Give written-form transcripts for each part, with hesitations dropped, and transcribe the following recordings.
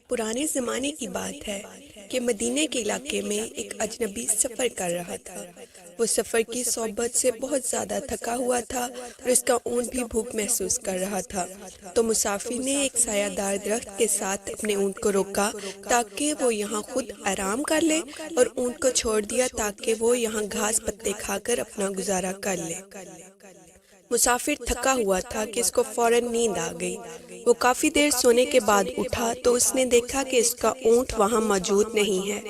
پرانے زمانے کی بات ہے کہ مدینے کے علاقے میں ایک اجنبی سفر کر رہا تھا۔ وہ سفر کی صحبت سے بہت زیادہ تھکا ہوا تھا اور اس کا اونٹ بھی بھوک محسوس کر رہا تھا۔ تو مسافر نے ایک سایہ دار درخت کے ساتھ اپنے اونٹ کو روکا تاکہ وہ یہاں خود آرام کر لے، اور اونٹ کو چھوڑ دیا تاکہ وہ یہاں گھاس پتے کھا کر اپنا گزارا کر لے۔ مسافر تھکا ہوا تھا کہ اس کو فوراً نیند آ گئی۔ وہ کافی دیر سونے کے بعد اٹھا تو اس نے دیکھا کہ اس کا اونٹ وہاں موجود نہیں ہے۔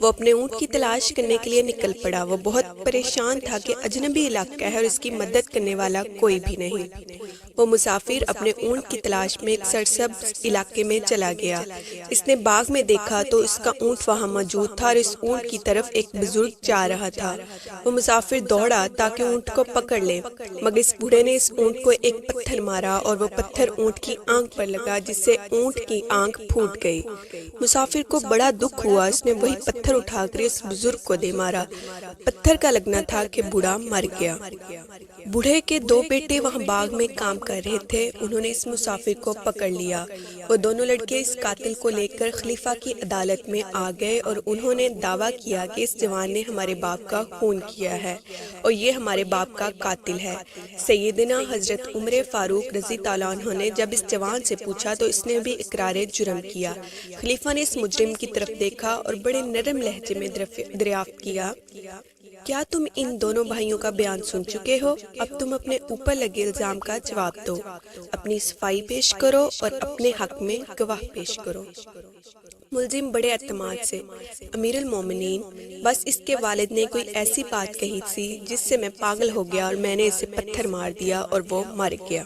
وہ اپنے اونٹ کی تلاش کرنے کے لیے نکل پڑا۔ وہ بہت پریشان تھا کہ اجنبی علاقہ ہے اور اس کی مدد کرنے والا کوئی بھی نہیں۔ وہ مسافر اپنے اونٹ کی تلاش میں ایک سرسبز علاقے میں چلا گیا۔ اس نے باغ میں دیکھا تو اس کا اونٹ وہاں موجود تھا اور اس اونٹ کی طرف ایک بزرگ جا رہا تھا۔ وہ مسافر دوڑا تاکہ اونٹ کو پکڑ لے، مگر اس بوڑھے نے اس اونٹ کو ایک پتھر مارا اور وہ پتھر اونٹ کی آنکھ پر لگا، جس سے اونٹ کی آنکھ پھوٹ گئی۔ مسافر کو بڑا دکھ ہوا۔ اس نے وہی پتھر اٹھا کر اس بزرگ کو دے مارا۔ پتھر کا لگنا تھا کہ بوڑھا مر گیا۔ بوڑھے کے دو بیٹے وہاں باغ میں کام کر رہے تھے۔ انہوں نے اس مسافر کو پکڑ لیا۔ وہ دونوں لڑکے اس قاتل کو لے کر خلیفہ کی عدالت میں آ گئے اور انہوں نے دعویٰ کیا کہ اس جوان نے ہمارے باپ کا خون کیا ہے اور یہ ہمارے باپ کا قاتل ہے۔ سیدنا حضرت عمر فاروق رضی اللہ عنہ نے جب اس جوان سے پوچھا تو اس نے بھی اقرار جرم کیا۔ خلیفہ نے اس مجرم کی طرف دیکھا اور بڑے نرم لہجے میں دریافت کیا، کیا تم ان دونوں بھائیوں کا بیان سن چکے ہو؟ اب تم اپنے اوپر لگے الزام کا جواب دو، اپنی صفائی پیش کرو اور اپنے حق میں گواہ پیش کرو۔ ملزم بڑے اعتماد سے، امیر المومنین، بس اس کے والد نے کوئی ایسی بات کہی تھی جس سے میں پاگل ہو گیا اور میں نے اسے پتھر مار دیا اور وہ مر گیا۔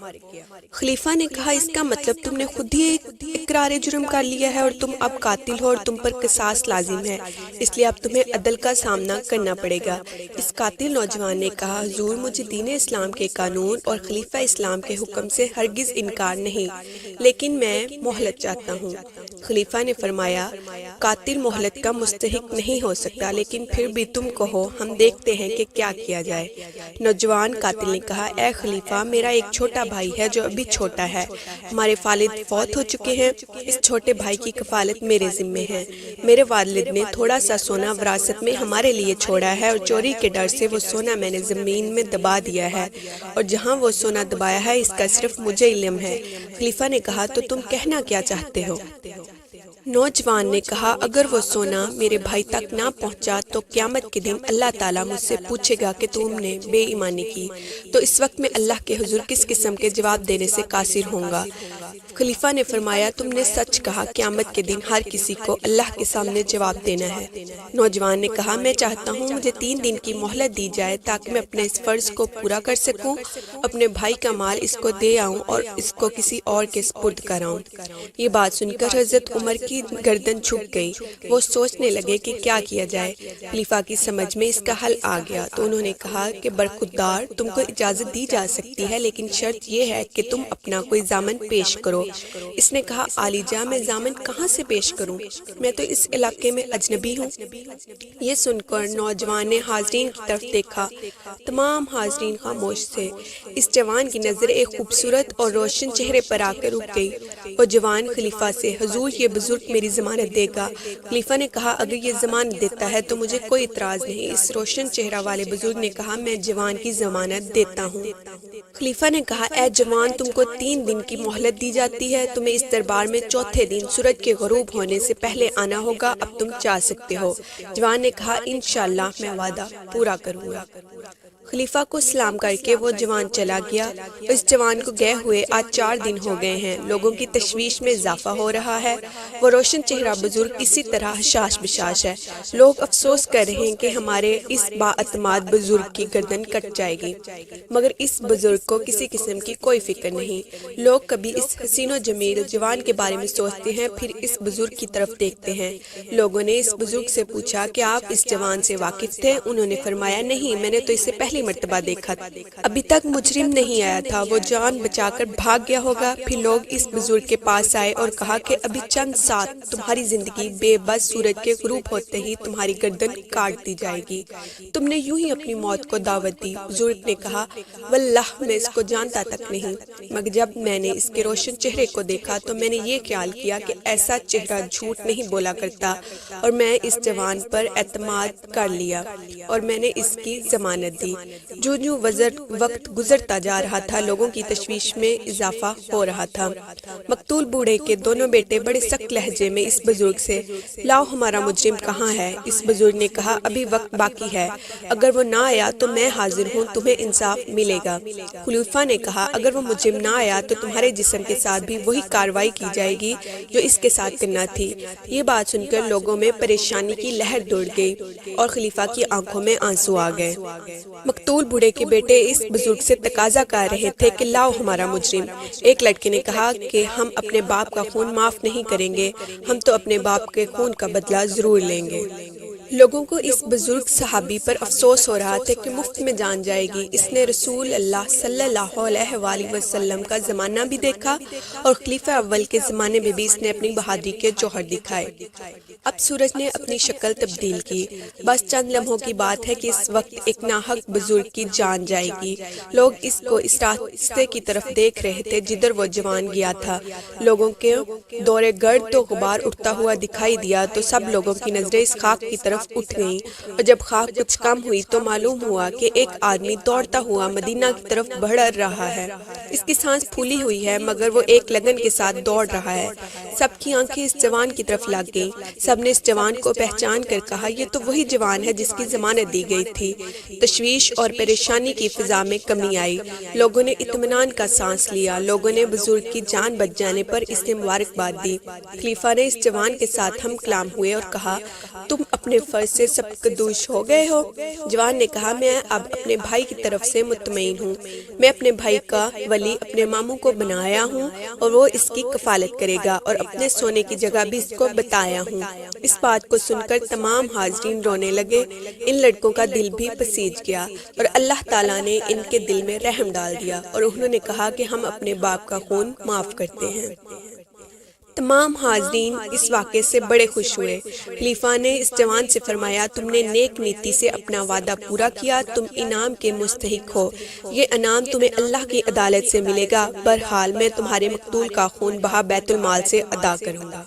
خلیفہ نے کہا، اس کا مطلب تم نے خود ہی اقرار جرم کر لیا ہے اور تم اب قاتل ہو اور تم پر قصاص لازم ہے، اس لیے اب تمہیں عدل کا سامنا کرنا پڑے گا۔ اس قاتل نوجوان نے کہا، حضور، مجھے دین اسلام کے قانون اور خلیفہ اسلام کے حکم سے ہرگز انکار نہیں، لیکن میں مہلت چاہتا ہوں۔ خلیفہ نے فرمایا، قاتل مہلت کا مستحق نہیں ہو سکتا، لیکن پھر بھی تم کہو، ہم دیکھتے ہیں کہ کیا کیا جائے۔ نوجوان قاتل نے کہا، اے خلیفہ، میرا ایک چھوٹا بھائی ہے جو ابھی چھوٹا ہے۔ ہمارے والد فوت ہو چکے ہیں، اس چھوٹے بھائی کی کفالت میرے ذمے ہے۔ میرے والد نے تھوڑا سا سونا وراثت میں ہمارے لیے چھوڑا ہے اور چوری کے ڈر سے وہ سونا میں نے زمین میں دبا دیا ہے، اور جہاں وہ سونا دبایا ہے اس کا صرف مجھے علم ہے۔ خلیفہ نے کہا، تو تم کہنا کیا چاہتے ہو؟ نوجوان نے کہا، اگر وہ سونا میرے بھائی تک نہ پہنچا تو قیامت کے دن اللہ تعالیٰ مجھ سے پوچھے گا کہ تم نے بے ایمانی کی، تو اس وقت میں اللہ کے حضور کس قسم کے جواب دینے سے قاصر ہوں گا؟ خلیفہ نے فرمایا، تم نے سچ کہا، قیامت کے دن ہر کسی کو اللہ کے سامنے جواب دینا ہے۔ نوجوان نے کہا، میں چاہتا ہوں مجھے 3 دن کی مہلت دی جائے تاکہ میں اپنے اس فرض کو پورا کر سکوں، اپنے بھائی کا مال اس کو دے آؤں اور اس کو کسی اور کے سپرد کراؤں۔ یہ بات سن کر حضرت عمر کی گردن جھک گئی۔ وہ سوچنے لگے کہ کیا کیا جائے۔ خلیفہ کی سمجھ میں اس کا حل آ گیا تو انہوں نے کہا کہ برخودار، تم کو اجازت دی جا سکتی ہے، لیکن شرط یہ ہے کہ تم اپنا کوئی ضامن پیش کرو۔ اس نے کہا، عالی جاں، میں ضامن کہاں سے پیش کروں؟ میں تو اس علاقے میں اجنبی ہوں۔ یہ سن کر نوجوان نے حاضرین کی طرف دیکھا۔ تمام حاضرین خاموش تھے۔ اس جوان کی نظر ایک خوبصورت اور روشن چہرے پر آ کر رک گئی۔ وہ جوان خلیفہ سے، حضور، یہ بزرگ میری ضمانت دے گا۔ خلیفہ نے کہا، اگر یہ ضمانت دیتا ہے تو مجھے کوئی اعتراض نہیں۔ اس روشن چہرہ والے بزرگ نے کہا، میں جوان کی ضمانت دیتا ہوں۔ خلیفہ نے کہا، اے جوان، تم کو 3 دن کی مہلت دی جاتی ہے۔ تمہیں اس دربار میں چوتھے دن سورج کے غروب ہونے سے پہلے آنا ہوگا۔ اب تم جا سکتے ہو۔ جوان نے کہا، انشاءاللہ میں وعدہ پورا کروں گا۔ خلیفہ کو سلام کر کے وہ جوان چلا گیا۔ اس جوان کو گئے ہوئے آج 4 دن ہو گئے ہیں۔ لوگوں کی تشویش میں اضافہ ہو رہا ہے۔ وہ روشن چہرہ بزرگ اسی طرح حشاش بشاش ہے۔ لوگ افسوس کر رہے ہیں کہ ہمارے اس با اعتماد بزرگ کی گردن کٹ جائے گی، مگر اس بزرگ کو کسی قسم کی کوئی فکر نہیں۔ لوگ کبھی اس حسین و جمیل جوان کے بارے میں سوچتے ہیں، پھر اس بزرگ کی طرف دیکھتے ہیں۔ لوگوں نے اس بزرگ سے پوچھا کہ آپ اس جوان سے واقف تھے؟ انہوں نے فرمایا، نہیں، میں نے تو اسے پہلی مرتبہ دیکھا تھا، ابھی تک مجرم نہیں آیا تھا، وہ جان بچا کر بھاگ گیا ہوگا۔ پھر لوگ اس بزرگ کے پاس آئے اور کہا کہ ابھی چند ساتھ تمہاری زندگی بے بس سورج کے غروب ہوتے ہی تمہاری گردن کاٹ دی جائے گی۔ تم نے یوں ہی اپنی موت کو دعوت دی۔ بزرگ نے کہا، واللہ میں اس کو جانتا تک نہیں، مگر جب میں نے اس کے روشن چہرے کو دیکھا تو میں نے یہ خیال کیا کہ ایسا چہرہ جھوٹ نہیں بولا کرتا، اور میں اس جوان پر اعتماد کر لیا اور میں نے اس کی ضمانت دی۔ جو وقت گزرتا جا رہا تھا، لوگوں کی تشویش میں اضافہ ہو رہا تھا۔ مقتول بوڑھے کے دونوں بیٹے بڑے سخت لہجے میں اس بزرگ سے، لاؤ ہمارا مجرم کہاں ہے؟ اس بزرگ نے کہا، ابھی وقت باقی ہے، اگر وہ نہ آیا تو میں حاضر ہوں، تمہیں انصاف ملے گا۔ خلیفہ نے کہا، اگر وہ مجرم نہ آیا تو تمہارے جسم کے ساتھ بھی وہی کارروائی کی جائے گی جو اس کے ساتھ کرنا تھی۔ یہ بات سن کر لوگوں میں پریشانی کی لہر دوڑ گئی اور خلیفہ کی آنکھوں میں آنسو آ گئے۔ مقتول بوڑھے کے بیٹے اس بزرگ سے تقاضا کر رہے تھے کہ لاؤ ہمارا مجرم۔ ایک لڑکے نے کہا کہ ہم اپنے باپ کا خون معاف نہیں کریں گے، ہم تو اپنے باپ کے خون کا بدلہ ضرور لیں گے۔ لوگوں کو اس بزرگ صحابی پر افسوس ہو رہا تھا کہ مفت میں جان جائے گی۔ اس نے رسول اللہ صلی اللہ علیہ وآلہ وسلم کا زمانہ بھی دیکھا اور خلیفہ اول کے زمانے میں بھی اس نے اپنی بہادری کے جوہر دکھائے۔ اب سورج نے اپنی شکل تبدیل کی، بس چند لمحوں کی بات ہے کہ اس وقت ایک ناحق بزرگ کی جان جائے گی۔ لوگ اس کو اس راستے کی طرف دیکھ رہے تھے جدھر وہ جوان گیا تھا۔ لوگوں کے دورے گرد و غبار اٹھتا ہوا دکھائی دیا تو سب لوگوں کی نظریں اس خاک کی طرف اٹھ گئیں، اور جب خاک کچھ کم ہوئی تو معلوم ہوا کہ ایک آدمی دوڑتا ہوا مدینہ کی طرف بڑھ رہا ہے۔ اس کی سانس پھولی ہوئی ہے مگر وہ ایک لگن کے ساتھ دوڑ رہا ہے۔ سب کی آنکھیں اس جوان کی طرف لگ گئیں۔ سب نے اس جوان کو پہچان کر کہا، یہ تو وہی جوان ہے جس کی ضمانت دی گئی تھی۔ تشویش اور پریشانی کی فضا میں کمی آئی، لوگوں نے اطمینان کا سانس لیا۔ لوگوں نے بزرگ کی جان بچ جانے پر اسے مبارکباد دی۔ خلیفہ نے اس جوان کے ساتھ ہم کلام ہوئے اور کہا، تم اپنے فرض سے سبکدوش ہو گئے ہو؟ جوان نے کہا، میں اب اپنے بھائی کی طرف سے مطمئن ہوں۔ میں اپنے بھائی کا ولی اپنے ماموں کو بنایا ہوں اور وہ اس کی کفالت کرے گا، اور اپنے سونے کی جگہ بھی اس کو بتایا ہوں۔ اس بات کو سن کر تمام حاضرین رونے لگے۔ ان لڑکوں کا دل بھی پسیج گیا اور اللہ تعالیٰ نے ان کے دل میں رحم ڈال دیا، اور انہوں نے کہا کہ ہم اپنے باپ کا خون معاف کرتے ہیں۔ تمام حاضرین اس واقعے سے بڑے خوش ہوئے۔ خلیفہ نے اس جوان سے فرمایا، تم نے نیک نیتی سے اپنا وعدہ پورا کیا، تم انعام کے مستحق ہو۔ یہ انعام تمہیں اللہ کی عدالت سے ملے گا۔ بہرحال میں تمہارے مقتول کا خون بہا بیت المال سے ادا کروں گا۔